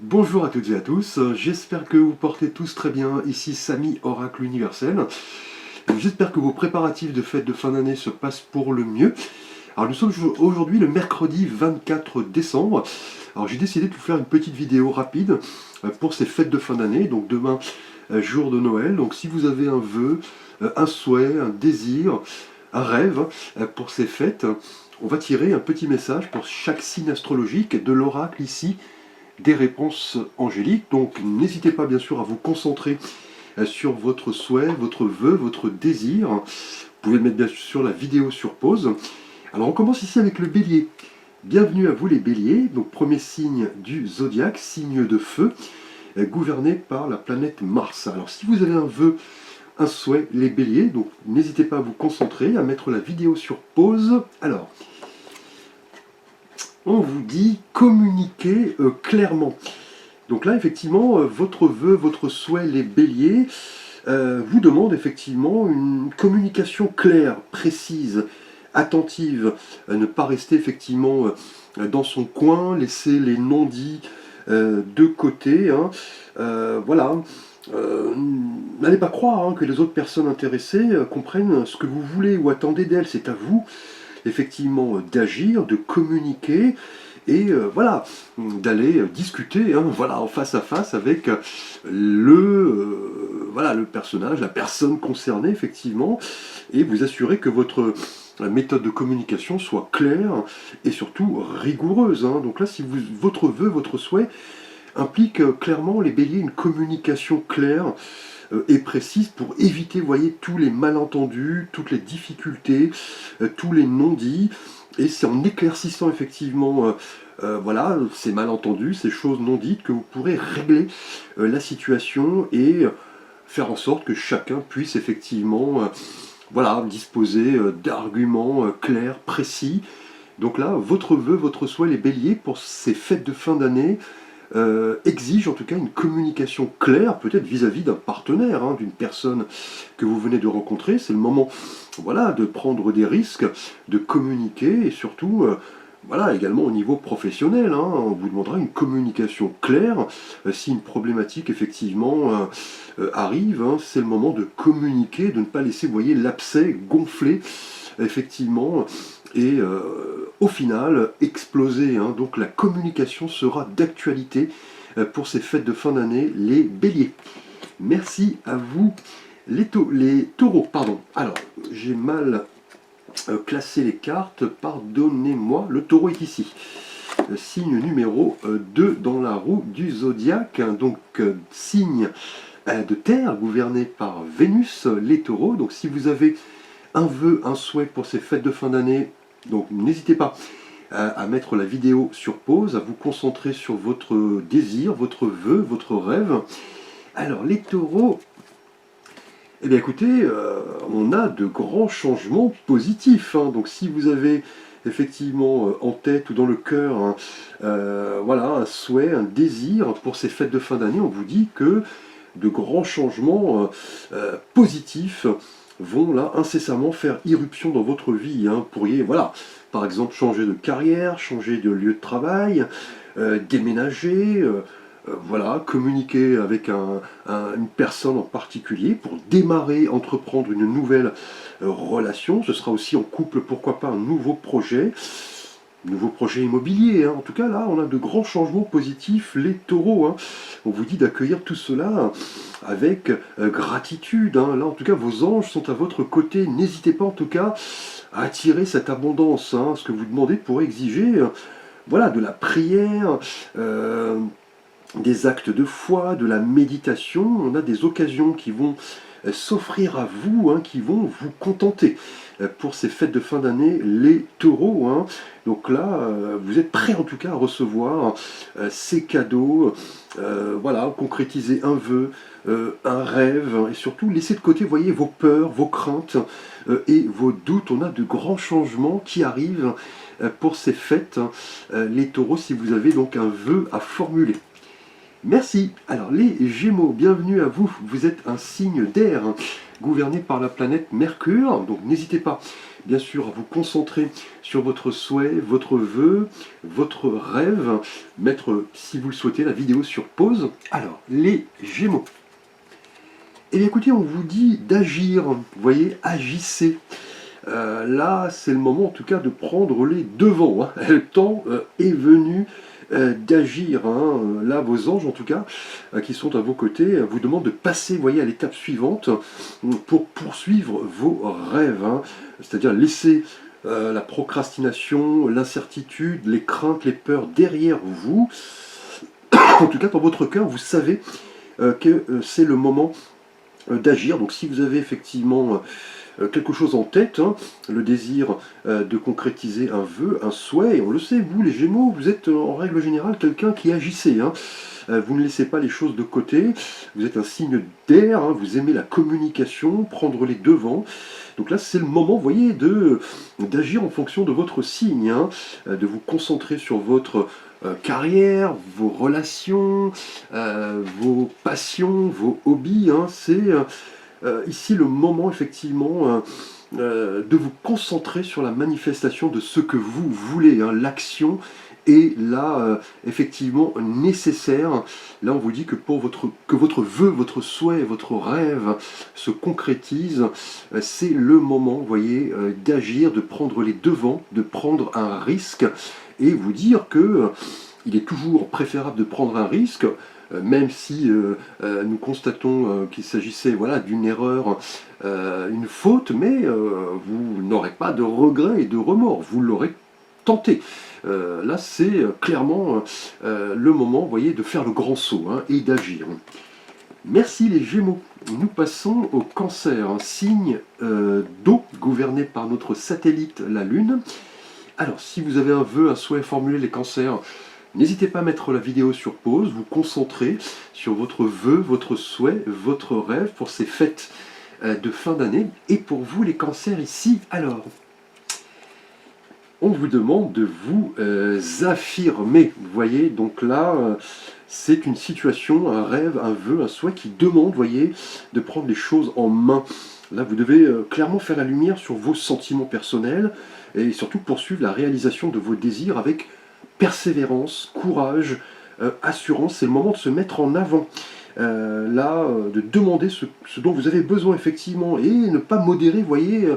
Bonjour à toutes et à tous, j'espère que vous portez tous très bien, ici Samy Oracle Universel. J'espère que vos préparatifs de fête de fin d'année se passent pour le mieux. Alors nous sommes aujourd'hui le mercredi 24 décembre. Alors j'ai décidé de vous faire une petite vidéo rapide pour ces fêtes de fin d'année, donc demain jour de Noël. Donc si vous avez un vœu, un souhait, un désir, un rêve pour ces fêtes, on va tirer un petit message pour chaque signe astrologique de l'oracle ici des réponses angéliques. Donc n'hésitez pas bien sûr à vous concentrer sur votre souhait, votre vœu, votre désir. Vous pouvez mettre bien sûr la vidéo sur pause. Alors on commence ici avec le bélier. Bienvenue à vous les béliers, donc premier signe du zodiaque, signe de feu, gouverné par la planète Mars. Alors si vous avez un vœu, un souhait, les béliers, donc n'hésitez pas à vous concentrer, à mettre la vidéo sur pause. Alors, on vous dit communiquer clairement. Donc là, effectivement, votre vœu, votre souhait, les béliers, vous demande effectivement une communication claire, précise, attentive, ne pas rester effectivement dans son coin, laisser les non-dits de côté. Hein. Voilà. N'allez pas croire que les autres personnes intéressées comprennent ce que vous voulez ou attendez d'elles. C'est à vous effectivement d'agir, de communiquer et voilà, d'aller discuter voilà, en face à face avec voilà, le personnage, la personne concernée effectivement, et vous assurer que votre méthode de communication soit claire et surtout rigoureuse. Donc là, si votre vœu, votre souhait implique clairement, les béliers, une communication claire et précise pour éviter, vous voyez, tous les malentendus, toutes les difficultés, tous les non-dits. Et c'est en éclaircissant effectivement voilà, ces malentendus, ces choses non dites, que vous pourrez régler la situation et faire en sorte que chacun puisse effectivement voilà, disposer d'arguments clairs, précis. Donc là, votre vœu, votre souhait, les béliers, pour ces fêtes de fin d'année, exige en tout cas une communication claire, peut-être vis-à-vis d'un partenaire, d'une personne que vous venez de rencontrer. C'est le moment, voilà, de prendre des risques, de communiquer et surtout, voilà, également au niveau professionnel. On vous demandera une communication claire. Si une problématique effectivement arrive, c'est le moment de communiquer, de ne pas laisser, vous voyez, l'abcès gonfler effectivement et au final exploser. Donc la communication sera d'actualité pour ces fêtes de fin d'année, les béliers. Merci à vous les taureaux. Pardon. Alors, j'ai mal classé les cartes, pardonnez-moi. Le taureau est ici. Signe numéro 2 dans la roue du zodiaque. Donc signe de terre gouverné par Vénus, les taureaux. Donc si vous avez un vœu, un souhait pour ces fêtes de fin d'année, donc n'hésitez pas à mettre la vidéo sur pause, à vous concentrer sur votre désir, votre vœu, votre rêve. Alors les taureaux, eh bien écoutez, on a de grands changements positifs. Donc si vous avez effectivement en tête ou dans le cœur voilà, un souhait, un désir pour ces fêtes de fin d'année, on vous dit que de grands changements positifs vont là incessamment faire irruption dans votre vie. Vous pourriez, voilà, par exemple, changer de carrière, changer de lieu de travail, déménager, voilà, communiquer avec une personne en particulier pour démarrer, entreprendre une nouvelle relation. Ce sera aussi en couple, pourquoi pas, un nouveau projet immobilier. En tout cas, là, on a de grands changements positifs, les taureaux. On vous dit d'accueillir tout cela avec gratitude. Là, en tout cas, vos anges sont à votre côté. N'hésitez pas, en tout cas, à attirer cette abondance. Ce que vous demandez pourrait exiger voilà, de la prière, des actes de foi, de la méditation. On a des occasions qui vont s'offrir à vous, qui vont vous contenter pour ces fêtes de fin d'année, les taureaux. Donc là, vous êtes prêts en tout cas à recevoir ces cadeaux, voilà, concrétiser un vœu, un rêve, et surtout laisser de côté, voyez, vos peurs, vos craintes et vos doutes. On a de grands changements qui arrivent pour ces fêtes, les taureaux, si vous avez donc un vœu à formuler. Merci. Alors les Gémeaux, bienvenue à vous. Vous êtes un signe d'air. gouverné par la planète Mercure. Donc n'hésitez pas, bien sûr, à vous concentrer sur votre souhait, votre vœu, votre rêve. Mettre, si vous le souhaitez, la vidéo sur pause. Alors, les Gémeaux. Eh bien écoutez, on vous dit d'agir, vous voyez, agissez. Là, c'est le moment en tout cas de prendre les devants. Hein. Le temps est venu d'agir. Hein. Là, vos anges en tout cas, qui sont à vos côtés, vous demandent de passer, voyez, à l'étape suivante pour poursuivre vos rêves. Hein. C'est-à-dire laisser la procrastination, l'incertitude, les craintes, les peurs derrière vous. En tout cas, dans votre cœur, vous savez que c'est le moment d'agir. Donc si vous avez effectivement quelque chose en tête, hein, le désir de concrétiser un vœu, un souhait, et on le sait, vous les Gémeaux, vous êtes en règle générale quelqu'un qui agissez. Hein. Vous ne laissez pas les choses de côté, vous êtes un signe d'air, hein, vous aimez la communication, prendre les devants. Donc là, c'est le moment, vous voyez, d'agir en fonction de votre signe, hein, de vous concentrer sur votre carrière, vos relations, vos passions, vos hobbies. Hein, c'est ici le moment, effectivement, de vous concentrer sur la manifestation de ce que vous voulez. Hein, l'action est là, effectivement, nécessaire. Là, on vous dit que pour que votre vœu, votre souhait, votre rêve se concrétise, c'est le moment, vous voyez, d'agir, de prendre les devants, de prendre un risque, et vous dire que il est toujours préférable de prendre un risque, même si nous constatons qu'il s'agissait voilà, d'une erreur, une faute, mais vous n'aurez pas de regrets et de remords, vous l'aurez tenté. Là, c'est clairement le moment, vous voyez, de faire le grand saut hein, et d'agir. Merci les Gémeaux. Nous passons au Cancer, un signe d'eau gouverné par notre satellite, la Lune. Alors, si vous avez un vœu, un souhait formulé, les Cancers, n'hésitez pas à mettre la vidéo sur pause, vous concentrer sur votre vœu, votre souhait, votre rêve pour ces fêtes de fin d'année. Et pour vous, les Cancers, ici, alors, on vous demande de vous affirmer. Vous voyez, donc là, c'est une situation, un rêve, un vœu, un souhait qui demande, vous voyez, de prendre les choses en main. Là, vous devez clairement faire la lumière sur vos sentiments personnels et surtout poursuivre la réalisation de vos désirs avec persévérance, courage, assurance. C'est le moment de se mettre en avant. De demander ce dont vous avez besoin effectivement et ne pas modérer, vous voyez,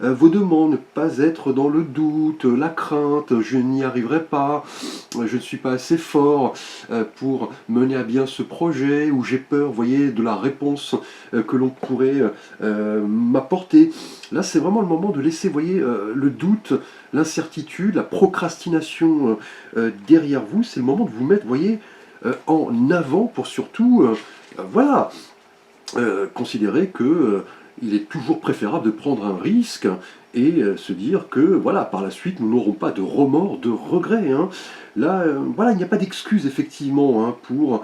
vos demandes, ne pas être dans le doute, la crainte, je n'y arriverai pas, je ne suis pas assez fort pour mener à bien ce projet, ou j'ai peur, vous voyez, de la réponse que l'on pourrait m'apporter. Là, c'est vraiment le moment de laisser, vous voyez, le doute, l'incertitude, la procrastination derrière vous. C'est le moment de vous mettre, vous voyez, en avant pour surtout, voilà, considérer que il est toujours préférable de prendre un risque et se dire que voilà, par la suite, nous n'aurons pas de remords, de regrets. Hein. Là, voilà, il n'y a pas d'excuse effectivement hein, pour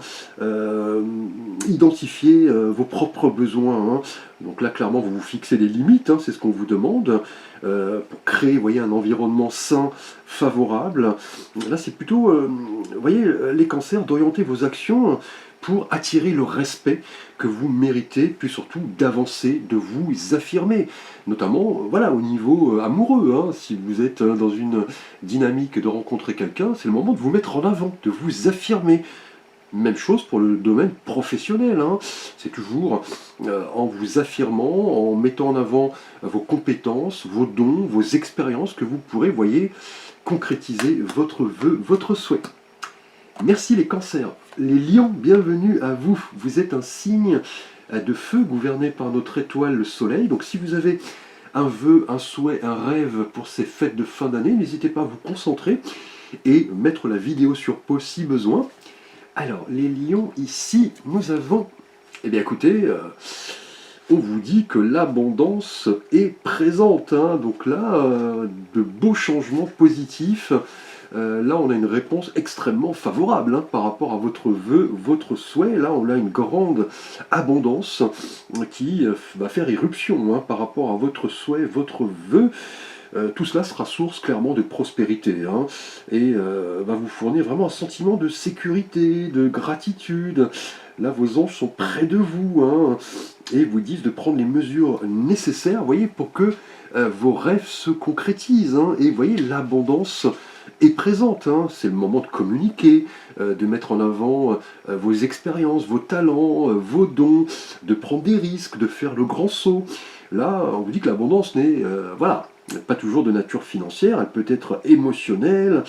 identifier vos propres besoins. Hein. Donc là, clairement, vous vous fixez des limites, hein, c'est ce qu'on vous demande, pour créer, vous voyez, un environnement sain, favorable. Là, c'est plutôt, vous voyez, les cancers, d'orienter vos actions pour attirer le respect que vous méritez, puis surtout d'avancer, de vous affirmer, notamment voilà, au niveau amoureux. Hein, si vous êtes dans une dynamique de rencontrer quelqu'un, c'est le moment de vous mettre en avant, de vous affirmer. Même chose pour le domaine professionnel, hein. C'est toujours en vous affirmant, en mettant en avant vos compétences, vos dons, vos expériences que vous pourrez, voyez, concrétiser votre vœu, votre souhait. Merci les cancers. Les lions, bienvenue à vous. Vous êtes un signe de feu gouverné par notre étoile, le soleil. Donc si vous avez un vœu, un souhait, un rêve pour ces fêtes de fin d'année, n'hésitez pas à vous concentrer et mettre la vidéo sur pause si besoin. Alors, les lions, ici, nous avons... Eh bien écoutez, on vous dit que l'abondance est présente. Hein. Donc là, de beaux changements positifs. Là, on a une réponse extrêmement favorable hein, par rapport à votre vœu, votre souhait. Là, on a une grande abondance qui va faire irruption hein, par rapport à votre souhait, votre vœu. tout cela sera source clairement de prospérité, hein, et va vous fournir vraiment un sentiment de sécurité, de gratitude. Là, vos anges sont près de vous, hein, et vous disent de prendre les mesures nécessaires, vous voyez, pour que vos rêves se concrétisent, hein, et vous voyez, l'abondance est présente, hein. C'est le moment de communiquer, de mettre en avant vos expériences, vos talents, vos dons, de prendre des risques, de faire le grand saut. Là, on vous dit que l'abondance n'est voilà, pas toujours de nature financière, elle peut être émotionnelle,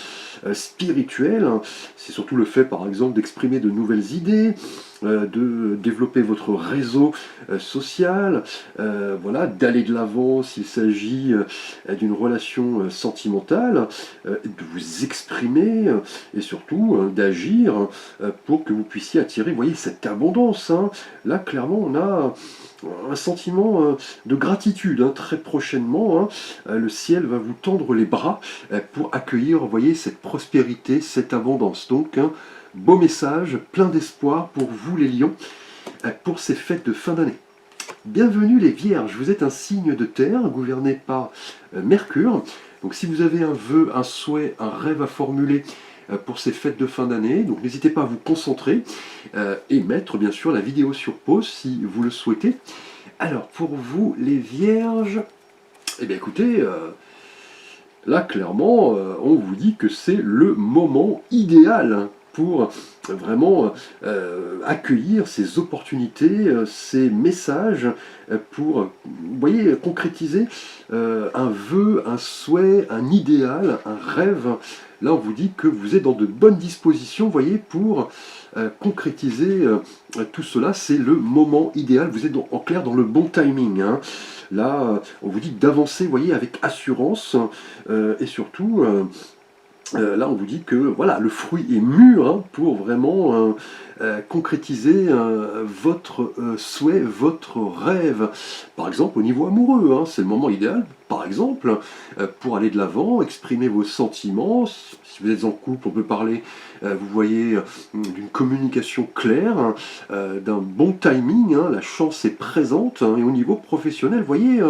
spirituelle. C'est surtout le fait, par exemple, d'exprimer de nouvelles idées, de développer votre réseau social, voilà, d'aller de l'avant s'il s'agit d'une relation sentimentale, de vous exprimer et surtout d'agir pour que vous puissiez attirer, vous voyez, cette abondance, hein. Là, clairement, on a un sentiment de gratitude, hein. Très prochainement, hein, le ciel va vous tendre les bras pour accueillir, vous voyez, cette prospérité, cette abondance. Donc, un beau message, plein d'espoir pour vous les lions, pour ces fêtes de fin d'année. Bienvenue les vierges, vous êtes un signe de terre gouverné par Mercure. Donc si vous avez un vœu, un souhait, un rêve à formuler pour ces fêtes de fin d'année, donc n'hésitez pas à vous concentrer et mettre bien sûr la vidéo sur pause si vous le souhaitez. Alors pour vous les vierges, eh bien écoutez, là clairement on vous dit que c'est le moment idéal pour vraiment accueillir ces opportunités, ces messages, pour, vous voyez, concrétiser un vœu, un souhait, un idéal, un rêve. Là, on vous dit que vous êtes dans de bonnes dispositions, vous voyez, pour concrétiser tout cela. C'est le moment idéal, vous êtes en clair dans le bon timing, hein. Là, on vous dit d'avancer, vous voyez, avec assurance, et surtout... là, on vous dit que voilà, le fruit est mûr, hein, pour vraiment concrétiser votre souhait, votre rêve. Par exemple, au niveau amoureux, hein, c'est le moment idéal, par exemple, pour aller de l'avant, exprimer vos sentiments. Si vous êtes en couple, on peut parler, vous voyez, d'une communication claire, hein, d'un bon timing, hein, la chance est présente, hein. Et au niveau professionnel, vous voyez,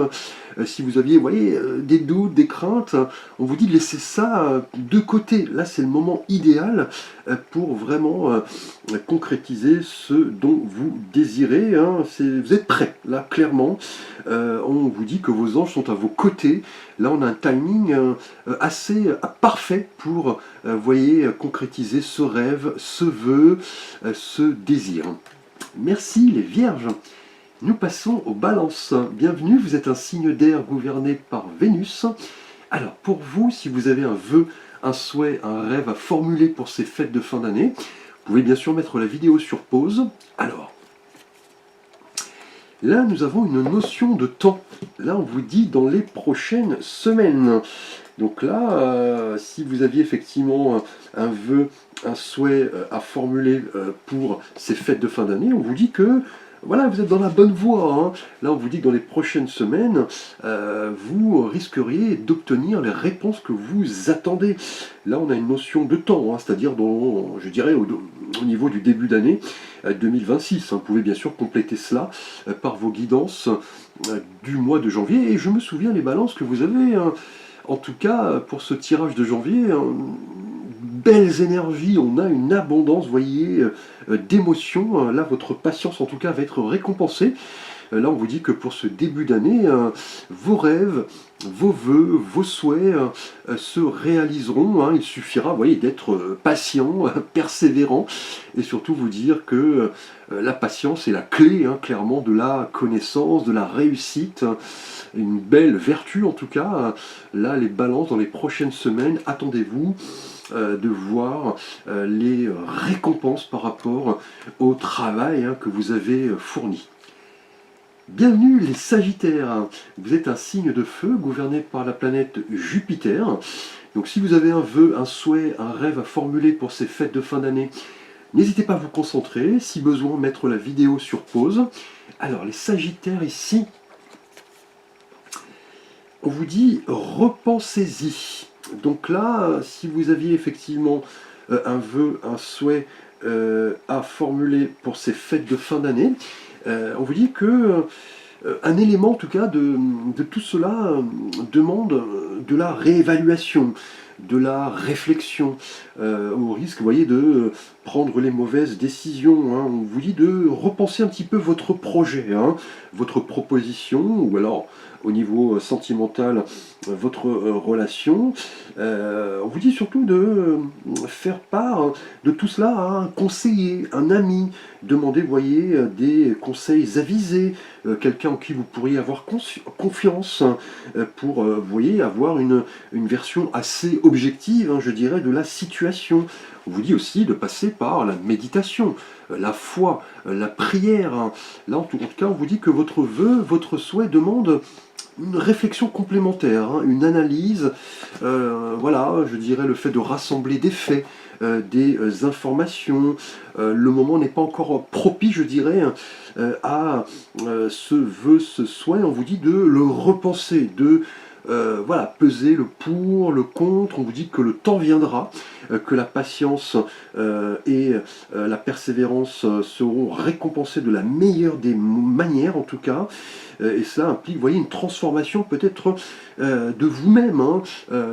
si vous aviez, vous voyez, des doutes, des craintes, on vous dit de laisser ça de côté. Là, c'est le moment idéal pour vraiment concrétiser ce dont vous désirez, hein. Vous êtes prêts, là, clairement. On vous dit que vos anges sont à vos côtés. Là, on a un timing assez parfait pour, voyez, concrétiser ce rêve, ce vœu, ce désir. Merci les vierges. Nous passons aux balances. Bienvenue, vous êtes un signe d'air gouverné par Vénus. Alors, pour vous, si vous avez un vœu, un souhait, un rêve à formuler pour ces fêtes de fin d'année, vous pouvez bien sûr mettre la vidéo sur pause. Alors, là, nous avons une notion de temps. Là, on vous dit dans les prochaines semaines. Donc là, si vous aviez effectivement un vœu, un souhait à formuler pour ces fêtes de fin d'année, on vous dit que voilà, vous êtes dans la bonne voie, hein. Là, on vous dit que dans les prochaines semaines, vous risqueriez d'obtenir les réponses que vous attendez. Là, on a une notion de temps, hein, c'est-à-dire, je dirais, au niveau du début d'année 2026. Hein. Vous pouvez bien sûr compléter cela par vos guidances du mois de janvier. Et je me souviens, les balances, que vous avez, en tout cas, pour ce tirage de janvier, belles énergies, on a une abondance, vous voyez, d'émotions. Là, votre patience, en tout cas, va être récompensée. Là, on vous dit que pour ce début d'année, vos rêves, vos vœux, vos souhaits se réaliseront, hein. Il suffira, vous voyez, d'être patient, persévérant, et surtout vous dire que la patience est la clé, hein, clairement, de la connaissance, de la réussite. Une belle vertu, en tout cas. Là, les balances, dans les prochaines semaines, attendez-vous de voir les récompenses par rapport au travail, hein, que vous avez fourni. Bienvenue les Sagittaires, vous êtes un signe de feu gouverné par la planète Jupiter. Donc si vous avez un vœu, un souhait, un rêve à formuler pour ces fêtes de fin d'année, n'hésitez pas à vous concentrer, si besoin mettre la vidéo sur pause. Alors les Sagittaires ici, on vous dit repensez-y. Donc là, si vous aviez effectivement un vœu, un souhait à formuler pour ces fêtes de fin d'année, on vous dit que un élément en tout cas de tout cela demande de la réévaluation, de la réflexion, au risque, vous voyez, de prendre les mauvaises décisions, hein. On vous dit de repenser un petit peu votre projet, hein, votre proposition, ou alors au niveau sentimental, votre relation. On vous dit surtout de faire part de tout cela à un conseiller, un ami. Demandez, vous voyez, des conseils avisés, quelqu'un en qui vous pourriez avoir confiance, pour, vous voyez, avoir une version assez objective, hein, je dirais, de la situation. On vous dit aussi de passer par la méditation, la foi, la prière, hein. Là, en tout cas, on vous dit que votre vœu, votre souhait demande une réflexion complémentaire, hein, une analyse, voilà, je dirais le fait de rassembler des faits, des informations. Le moment n'est pas encore propice, je dirais, à ce vœu, ce souhait. On vous dit de le repenser, de voilà, peser le pour, le contre. On vous dit que le temps viendra, que la patience et la persévérance seront récompensées de la meilleure des manières, en tout cas. Et cela implique, vous voyez, une transformation peut-être de vous-même, hein,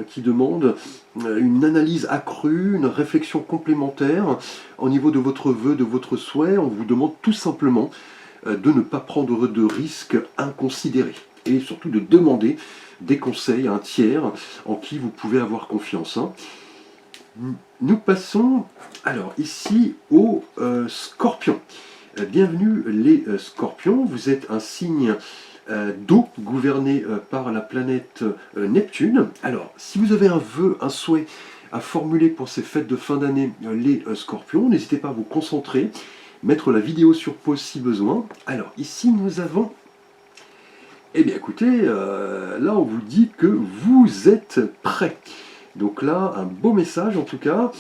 qui demande une analyse accrue, une réflexion complémentaire au niveau de votre vœu, de votre souhait. On vous demande tout simplement de ne pas prendre de risques inconsidérés et surtout de demander des conseils à un tiers en qui vous pouvez avoir confiance, hein. Nous passons alors ici aux scorpions. Bienvenue les scorpions, vous êtes un signe d'eau gouverné par la planète Neptune. Alors, si vous avez un vœu, un souhait à formuler pour ces fêtes de fin d'année, les scorpions, n'hésitez pas à vous concentrer, mettre la vidéo sur pause si besoin. Alors, ici nous avons, eh bien écoutez, là on vous dit que vous êtes prêts. Donc là, un beau message en tout cas.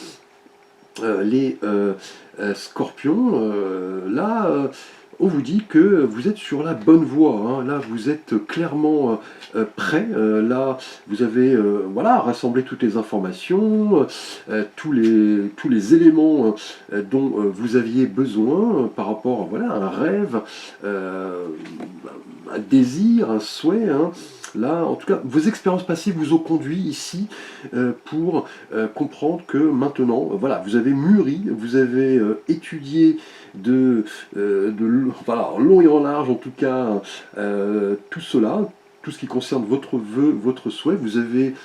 Les scorpions, là, on vous dit que vous êtes sur la bonne voie, hein. Là, vous êtes clairement prêts. Là, vous avez voilà, rassemblé toutes les informations, tous les éléments dont vous aviez besoin par rapport, voilà, à un rêve, un désir, un souhait, hein. Là, en tout cas, vos expériences passées vous ont conduit ici pour comprendre que maintenant, voilà, vous avez mûri, vous avez étudié voilà, en long et en large, en tout cas, tout cela, tout ce qui concerne votre vœu, votre souhait. Vous avez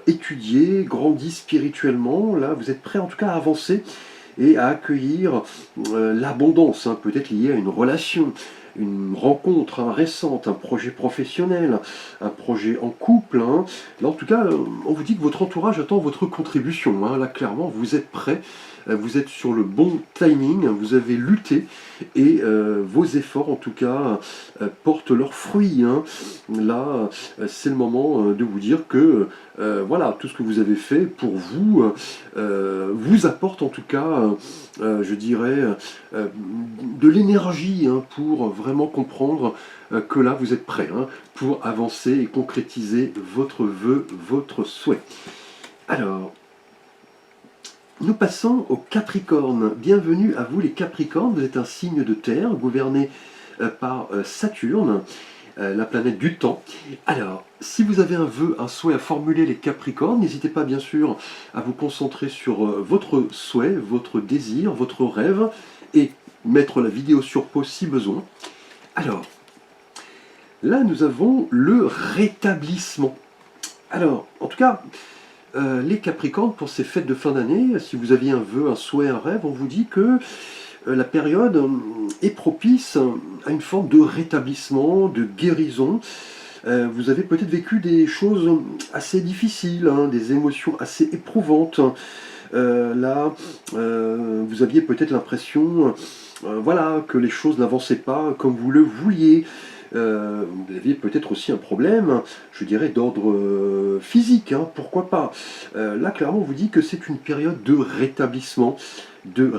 étudié, grandi spirituellement. Là, vous êtes prêt en tout cas à avancer et à accueillir l'abondance, hein, peut-être liée à une relation, une rencontre, hein, récente, un projet professionnel, un projet en couple, hein. Là, en tout cas, on vous dit que votre entourage attend votre contribution, hein. Là, clairement, vous êtes prêts, vous êtes sur le bon timing, vous avez lutté et vos efforts, en tout cas, portent leurs fruits, hein. Là, c'est le moment de vous dire que voilà, tout ce que vous avez fait pour vous vous apporte en tout cas, je dirais, de l'énergie, hein, pour vraiment comprendre que là vous êtes prêt, hein, pour avancer et concrétiser votre vœu, votre souhait. Alors, nous passons au Capricorne. Bienvenue à vous les Capricornes, vous êtes un signe de terre gouverné par Saturne, la planète du temps. Alors, si vous avez un vœu, un souhait à formuler les Capricornes, n'hésitez pas bien sûr à vous concentrer sur votre souhait, votre désir, votre rêve, et mettre la vidéo sur pause si besoin. Alors, là nous avons le rétablissement. Alors, en tout cas, les Capricornes, pour ces fêtes de fin d'année, si vous aviez un vœu, un souhait, un rêve, on vous dit que la période est propice à une forme de rétablissement, de guérison. Vous avez peut-être vécu des choses assez difficiles, hein, des émotions assez éprouvantes. Là, vous aviez peut-être l'impression voilà, que les choses n'avançaient pas comme vous le vouliez. Vous aviez peut-être aussi un problème, je dirais, d'ordre physique, hein, pourquoi pas. Là, clairement, on vous dit que c'est une période de rétablissement, de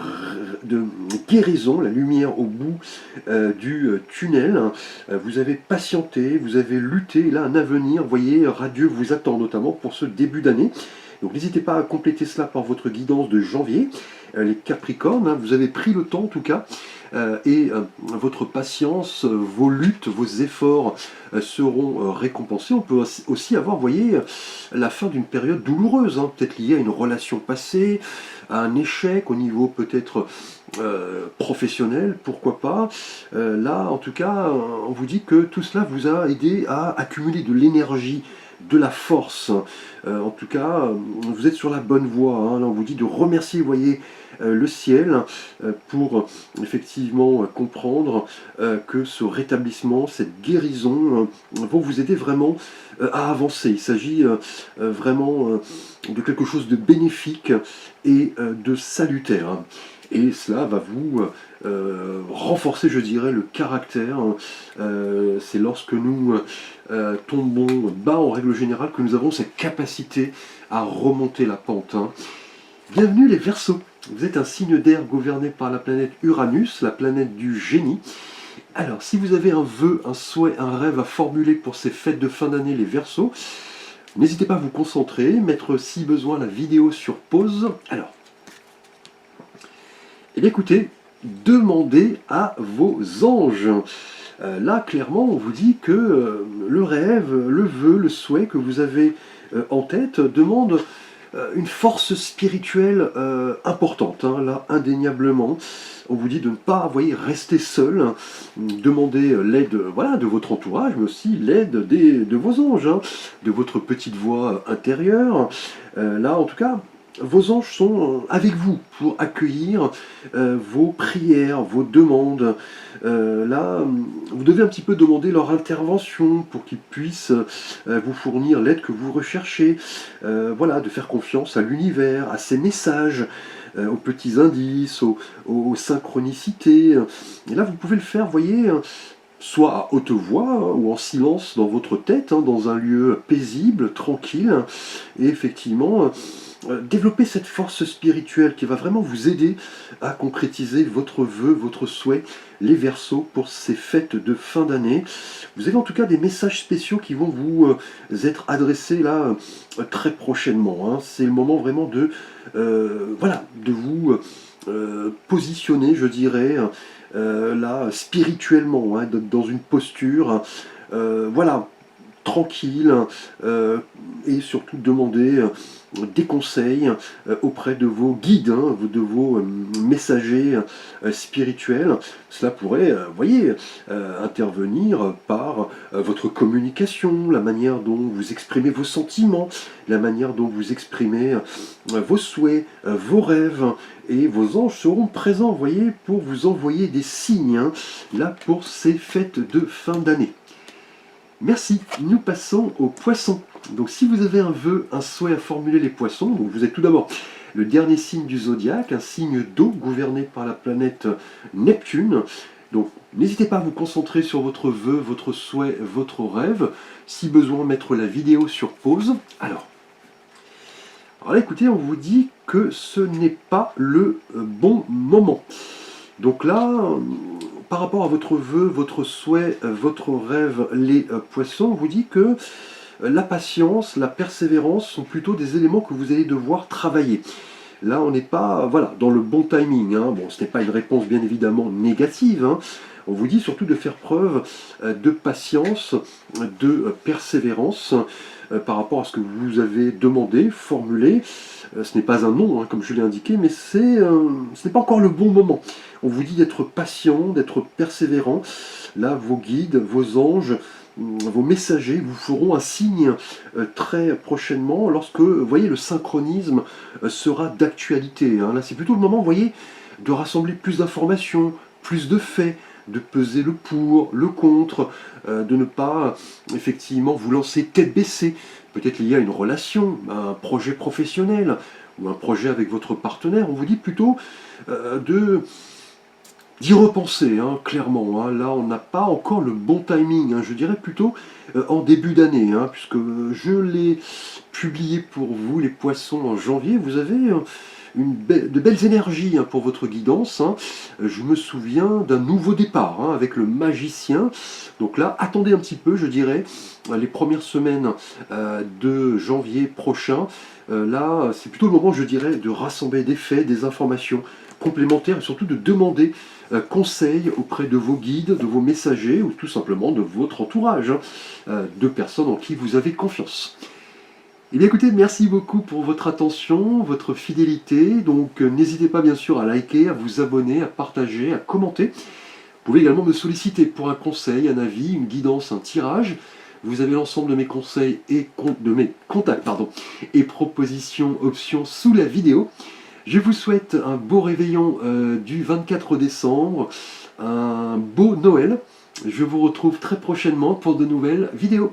guérison, la lumière au bout du tunnel. Vous avez patienté, vous avez lutté, là, un avenir, vous voyez, radieux vous attend, notamment pour ce début d'année. Donc n'hésitez pas à compléter cela par votre guidance de janvier. Les Capricornes, hein, vous avez pris le temps en tout cas votre patience, vos luttes, vos efforts seront récompensés. On peut aussi avoir, vous voyez, la fin d'une période douloureuse, hein, peut-être liée à une relation passée, à un échec au niveau peut-être professionnel, pourquoi pas. Là, en tout cas, on vous dit que tout cela vous a aidé à accumuler de l'énergie, de la force. En tout cas, vous êtes sur la bonne voie, hein. Là, on vous dit de remercier, vous voyez, le ciel pour effectivement comprendre que ce rétablissement, cette guérison vont vous aider vraiment à avancer. Il s'agit vraiment de quelque chose de bénéfique et de salutaire. Et cela va vous renforcer, je dirais, le caractère. C'est lorsque nous tombons bas en règle générale que nous avons cette capacité à remonter la pente, hein. Bienvenue les Verseaux. Vous êtes un signe d'air gouverné par la planète Uranus, la planète du génie. Alors, si vous avez un vœu, un souhait, un rêve à formuler pour ces fêtes de fin d'année, les Verseaux, n'hésitez pas à vous concentrer, mettre si besoin la vidéo sur pause. Alors, eh bien écoutez, demandez à vos anges. Là, clairement, on vous dit que le rêve, le vœu, le souhait que vous avez en tête demande une force spirituelle importante, hein, là, indéniablement. On vous dit de ne pas, vous voyez, rester seul, hein. Demandez l'aide, voilà, de votre entourage, mais aussi l'aide de vos anges, hein, de votre petite voix intérieure. Là, en tout cas, vos anges sont avec vous pour accueillir vos prières, vos demandes. Là, vous devez un petit peu demander leur intervention pour qu'ils puissent vous fournir l'aide que vous recherchez. Voilà, de faire confiance à l'univers, à ses messages, aux petits indices, aux synchronicités. Et là, vous pouvez le faire, vous voyez, soit à haute voix hein, ou en silence dans votre tête, hein, dans un lieu paisible, tranquille, et effectivement développer cette force spirituelle qui va vraiment vous aider à concrétiser votre vœu, votre souhait, les Verseaux, pour ces fêtes de fin d'année. Vous avez en tout cas des messages spéciaux qui vont vous être adressés là très prochainement, hein. C'est le moment vraiment de, voilà, de vous positionner, je dirais, là spirituellement, hein, dans une posture, voilà, tranquille, et surtout demander des conseils auprès de vos guides, hein, de vos messagers spirituels. Cela pourrait, vous voyez, intervenir par votre communication, la manière dont vous exprimez vos sentiments, la manière dont vous exprimez vos souhaits, vos rêves, et vos anges seront présents, vous voyez, pour vous envoyer des signes, hein, là, pour ces fêtes de fin d'année. Merci, nous passons aux poissons. Donc si vous avez un vœu, un souhait à formuler, les poissons, donc vous êtes tout d'abord le dernier signe du zodiaque, un signe d'eau gouverné par la planète Neptune. Donc n'hésitez pas à vous concentrer sur votre vœu, votre souhait, votre rêve. Si besoin, mettre la vidéo sur pause. Alors là, écoutez, on vous dit que ce n'est pas le bon moment. Donc là, par rapport à votre vœu, votre souhait, votre rêve, les poissons, on vous dit que la patience, la persévérance sont plutôt des éléments que vous allez devoir travailler. Là, on n'est pas, voilà, dans le bon timing, hein. Bon, ce n'est pas une réponse bien évidemment négative, hein. On vous dit surtout de faire preuve de patience, de persévérance par rapport à ce que vous avez demandé, formulé. Ce n'est pas un non, hein, comme je l'ai indiqué, mais ce n'est pas encore le bon moment. On vous dit d'être patient, d'être persévérant. Là, vos guides, vos anges, vos messagers vous feront un signe très prochainement lorsque, vous voyez, le synchronisme sera d'actualité, hein. Là, c'est plutôt le moment, vous voyez, de rassembler plus d'informations, plus de faits, de peser le pour, le contre, de ne pas effectivement vous lancer tête baissée, peut-être lié à une relation, à un projet professionnel ou un projet avec votre partenaire. On vous dit plutôt d'y repenser, hein, clairement, hein. Là, on n'a pas encore le bon timing, hein. Je dirais plutôt en début d'année, hein, puisque je l'ai publié pour vous, les poissons, en janvier. Vous avez de belles énergies, hein, pour votre guidance, hein. Je me souviens d'un nouveau départ, hein, avec le magicien. Donc là, attendez un petit peu, je dirais, les premières semaines de janvier prochain. Là, c'est plutôt le moment, je dirais, de rassembler des faits, des informations, complémentaires et surtout de demander conseil auprès de vos guides, de vos messagers ou tout simplement de votre entourage, de personnes en qui vous avez confiance. Eh bien écoutez, merci beaucoup pour votre attention, votre fidélité. Donc n'hésitez pas bien sûr à liker, à vous abonner, à partager, à commenter. Vous pouvez également me solliciter pour un conseil, un avis, une guidance, un tirage. Vous avez l'ensemble de mes conseils et de mes contacts et propositions, options sous la vidéo. Je vous souhaite un beau réveillon du 24 décembre, un beau Noël. Je vous retrouve très prochainement pour de nouvelles vidéos.